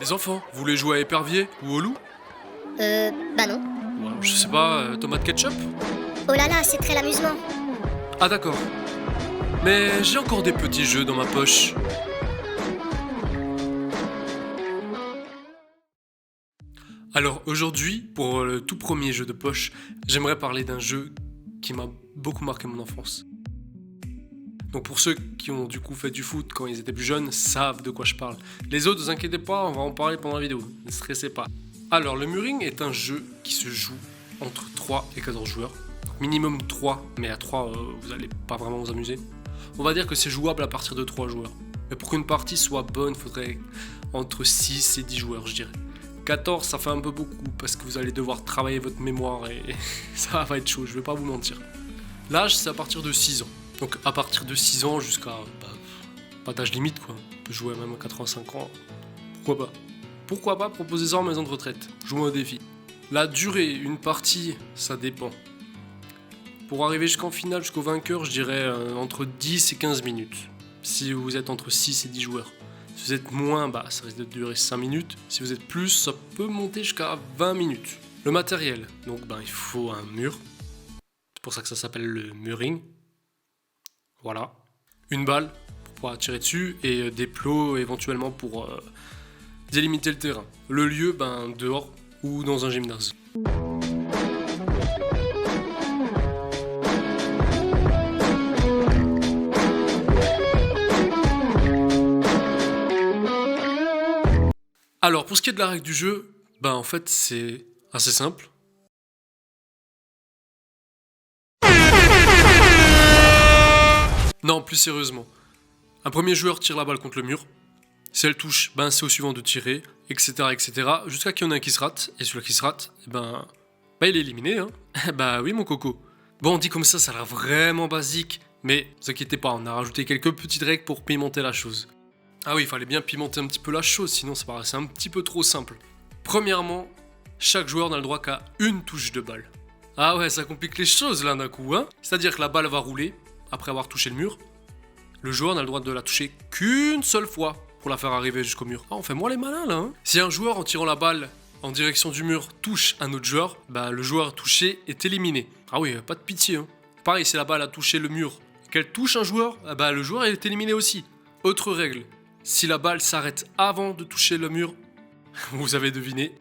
Les enfants, vous voulez jouer à épervier ou au loup? Bah non. Ou alors, je sais pas, tomate ketchup? Oh là là, c'est très l'amusement. Ah d'accord. Mais j'ai encore des petits jeux dans ma poche. Alors aujourd'hui, pour le tout premier jeu de poche, j'aimerais parler d'un jeu qui m'a beaucoup marqué mon enfance. Donc pour ceux qui ont du coup fait du foot quand ils étaient plus jeunes, savent de quoi je parle. Les autres, ne vous inquiétez pas, on va en parler pendant la vidéo, ne stressez pas. Alors le Muring est un jeu qui se joue entre 3 et 14 joueurs. Minimum 3, mais à 3 vous allez pas vraiment vous amuser. On va dire que c'est jouable à partir de 3 joueurs. Mais pour qu'une partie soit bonne, il faudrait entre 6 et 10 joueurs je dirais. 14 ça fait un peu beaucoup parce que vous allez devoir travailler votre mémoire et ça va être chaud, je vais pas vous mentir. L'âge c'est à partir de 6 ans. Donc à partir de 6 ans jusqu'à pas d'âge limite quoi. On peut jouer même à 85 ans. Pourquoi pas? Pourquoi pas proposer ça en maison de retraite? Jouer au défi. La durée, une partie, ça dépend. Pour arriver jusqu'en finale, jusqu'au vainqueur, je dirais entre 10 et 15 minutes. Si vous êtes entre 6 et 10 joueurs. Si vous êtes moins, ça risque de durer 5 minutes. Si vous êtes plus, ça peut monter jusqu'à 20 minutes. Le matériel, donc il faut un mur. C'est pour ça que ça s'appelle le muring. Voilà. Une balle pour pouvoir tirer dessus et des plots éventuellement pour délimiter le terrain. Le lieu, dehors ou dans un gymnase. Alors, pour ce qui est de la règle du jeu, en fait, c'est assez simple. Non, plus sérieusement. Un premier joueur tire la balle contre le mur. Si elle touche, c'est au suivant de tirer, etc., etc. Jusqu'à qu'il y en ait un qui se rate. Et celui qui se rate, il est éliminé, hein. Oui, mon coco. Bon, dit comme ça a l'air vraiment basique. Mais ne vous inquiétez pas, on a rajouté quelques petites règles pour pimenter la chose. Ah oui, il fallait bien pimenter un petit peu la chose, sinon ça paraissait un petit peu trop simple. Premièrement, chaque joueur n'a le droit qu'à une touche de balle. Ah ouais, ça complique les choses là d'un coup, hein. C'est-à-dire que la balle va rouler, après avoir touché le mur. Le joueur n'a le droit de la toucher qu'une seule fois pour la faire arriver jusqu'au mur. Ah, on fait moins les malins là, hein. Si un joueur, en tirant la balle en direction du mur, touche un autre joueur, le joueur touché est éliminé. Ah oui, pas de pitié, hein. Pareil, si la balle a touché le mur, qu'elle touche un joueur, le joueur est éliminé aussi. Autre règle. Si la balle s'arrête avant de toucher le mur, vous avez deviné.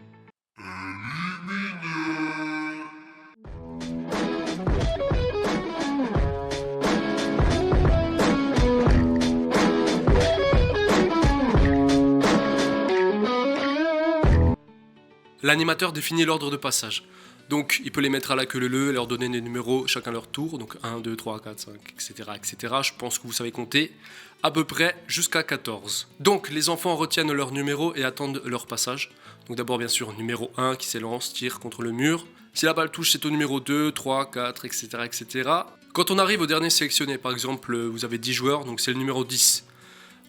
L'animateur définit l'ordre de passage. Donc, il peut les mettre à la queue leu et leur donner des numéros chacun leur tour. Donc 1, 2, 3, 4, 5, etc., etc. Je pense que vous savez compter. À peu près jusqu'à 14. Donc, les enfants retiennent leur numéro et attendent leur passage. Donc d'abord, bien sûr, numéro 1 qui s'élance, tire contre le mur. Si la balle touche, c'est au numéro 2, 3, 4, etc., etc. Quand on arrive au dernier sélectionné, par exemple, vous avez 10 joueurs, donc c'est le numéro 10.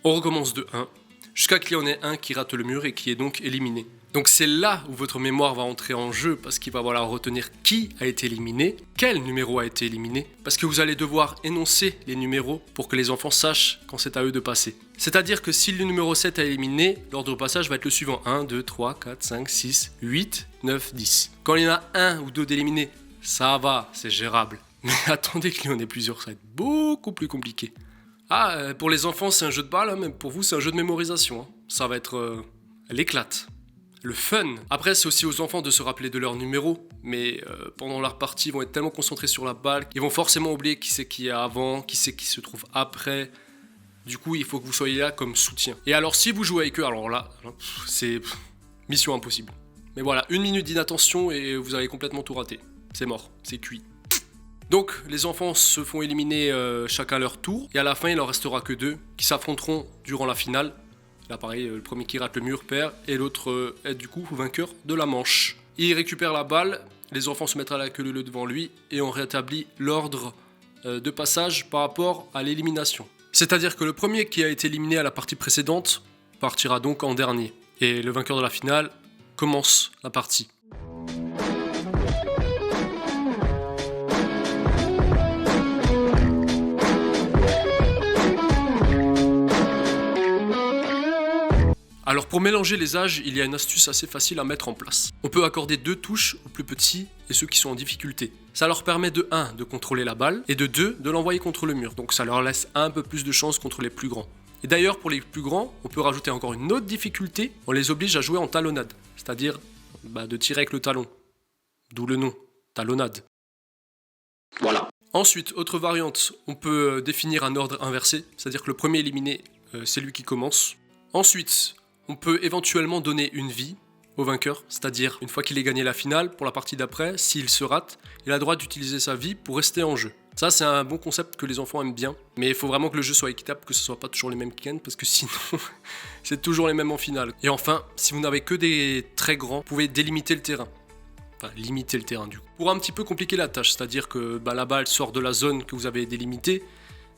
On recommence de 1, jusqu'à qu'il y en ait un qui rate le mur et qui est donc éliminé. Donc c'est là où votre mémoire va entrer en jeu parce qu'il va falloir retenir qui a été éliminé, quel numéro a été éliminé, parce que vous allez devoir énoncer les numéros pour que les enfants sachent quand c'est à eux de passer. C'est-à-dire que si le numéro 7 a éliminé, l'ordre de passage va être le suivant. 1, 2, 3, 4, 5, 6, 8, 9, 10. Quand il y en a un ou deux d'éliminés, ça va, c'est gérable. Mais attendez qu'il y en ait plusieurs, ça va être beaucoup plus compliqué. Ah, pour les enfants c'est un jeu de balle, mais pour vous c'est un jeu de mémorisation. Ça va être l'éclate. Le fun. Après, c'est aussi aux enfants de se rappeler de leur numéro, mais pendant leur partie, ils vont être tellement concentrés sur la balle qu'ils vont forcément oublier qui c'est qui est avant, qui c'est qui se trouve après. Du coup, il faut que vous soyez là comme soutien. Et alors, si vous jouez avec eux, alors là, c'est mission impossible. Mais voilà, 1 minute d'inattention et vous avez complètement tout raté. C'est mort, c'est cuit. Donc, les enfants se font éliminer chacun leur tour, et à la fin, il en restera que 2 qui s'affronteront durant la finale. Là pareil, le premier qui rate le mur perd et l'autre est du coup vainqueur de la manche. Il récupère la balle, les enfants se mettent à la queue leu devant lui et on rétablit l'ordre de passage par rapport à l'élimination. C'est-à-dire que le premier qui a été éliminé à la partie précédente partira donc en dernier. Et le vainqueur de la finale commence la partie. Alors pour mélanger les âges, il y a une astuce assez facile à mettre en place. On peut accorder 2 touches aux plus petits et ceux qui sont en difficulté. Ça leur permet de 1 de contrôler la balle et de 2 de l'envoyer contre le mur. Donc ça leur laisse un peu plus de chance contre les plus grands. Et d'ailleurs pour les plus grands, on peut rajouter encore une autre difficulté. On les oblige à jouer en talonnade, c'est-à-dire de tirer avec le talon. D'où le nom, talonnade. Voilà. Ensuite, autre variante, on peut définir un ordre inversé, c'est-à-dire que le premier éliminé, c'est lui qui commence. Ensuite, on peut éventuellement donner une vie au vainqueur, c'est-à-dire une fois qu'il ait gagné la finale, pour la partie d'après, s'il se rate, il a le droit d'utiliser sa vie pour rester en jeu. Ça, c'est un bon concept que les enfants aiment bien, mais il faut vraiment que le jeu soit équitable, que ce soit pas toujours les mêmes qui gagnent, parce que sinon, c'est toujours les mêmes en finale. Et enfin, si vous n'avez que des très grands, vous pouvez délimiter le terrain. Enfin, limiter le terrain du coup. Pour un petit peu compliquer la tâche, c'est-à-dire que la balle sort de la zone que vous avez délimitée,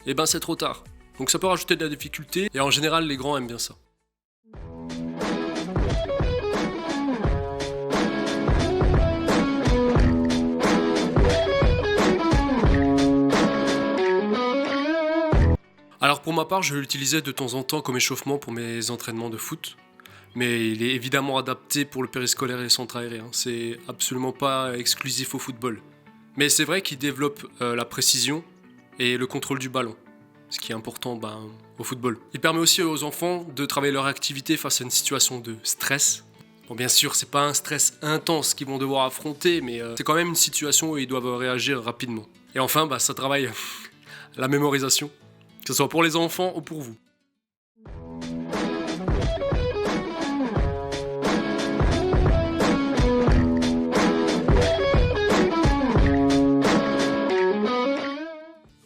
et c'est trop tard. Donc ça peut rajouter de la difficulté, et en général, les grands aiment bien ça. Alors pour ma part, je l'utilisais de temps en temps comme échauffement pour mes entraînements de foot. Mais il est évidemment adapté pour le périscolaire et le centre aéré. C'est absolument pas exclusif au football. Mais c'est vrai qu'il développe la précision et le contrôle du ballon. Ce qui est important au football. Il permet aussi aux enfants de travailler leur activité face à une situation de stress. Bon, bien sûr, c'est pas un stress intense qu'ils vont devoir affronter, mais c'est quand même une situation où ils doivent réagir rapidement. Et enfin, ça travaille la mémorisation. Que ce soit pour les enfants ou pour vous.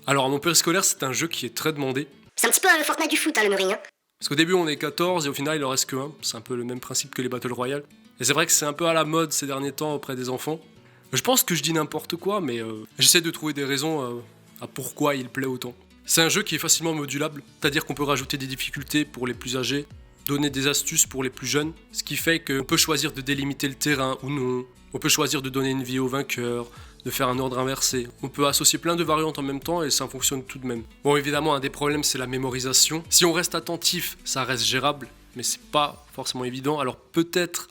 Alors, mon périscolaire, c'est un jeu qui est très demandé. C'est un petit peu le Fortnite du foot, le Meuring. Parce qu'au début, on est 14 et au final, il en reste que 1. C'est un peu le même principe que les Battle Royale. Et c'est vrai que c'est un peu à la mode ces derniers temps auprès des enfants. Je pense que je dis n'importe quoi, mais j'essaie de trouver des raisons à pourquoi il plaît autant. C'est un jeu qui est facilement modulable, c'est-à-dire qu'on peut rajouter des difficultés pour les plus âgés, donner des astuces pour les plus jeunes, ce qui fait qu'on peut choisir de délimiter le terrain ou non, on peut choisir de donner une vie au vainqueur, de faire un ordre inversé. On peut associer plein de variantes en même temps et ça fonctionne tout de même. Bon, évidemment, un des problèmes, c'est la mémorisation. Si on reste attentif, ça reste gérable, mais c'est pas forcément évident. Alors peut-être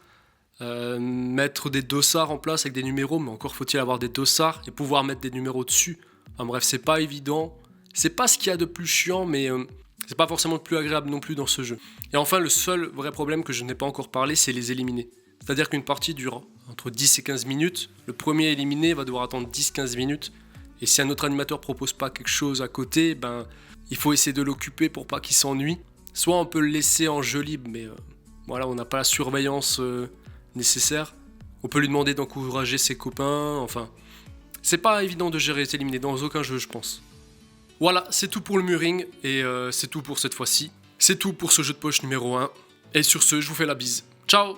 mettre des dossards en place avec des numéros, mais encore faut-il avoir des dossards et pouvoir mettre des numéros dessus. Enfin bref, c'est pas évident. C'est pas ce qu'il y a de plus chiant, mais c'est pas forcément le plus agréable non plus dans ce jeu. Et enfin, le seul vrai problème que je n'ai pas encore parlé, c'est les éliminés. C'est-à-dire qu'une partie dure entre 10 et 15 minutes. Le premier éliminé va devoir attendre 10-15 minutes. Et si un autre animateur propose pas quelque chose à côté, il faut essayer de l'occuper pour pas qu'il s'ennuie. Soit on peut le laisser en jeu libre, mais on n'a pas la surveillance nécessaire. On peut lui demander d'encourager ses copains. Enfin, c'est pas évident de gérer les éliminés dans aucun jeu, je pense. Voilà, c'est tout pour le Meuring et c'est tout pour cette fois-ci. C'est tout pour ce jeu de poche numéro 1. Et sur ce, je vous fais la bise. Ciao!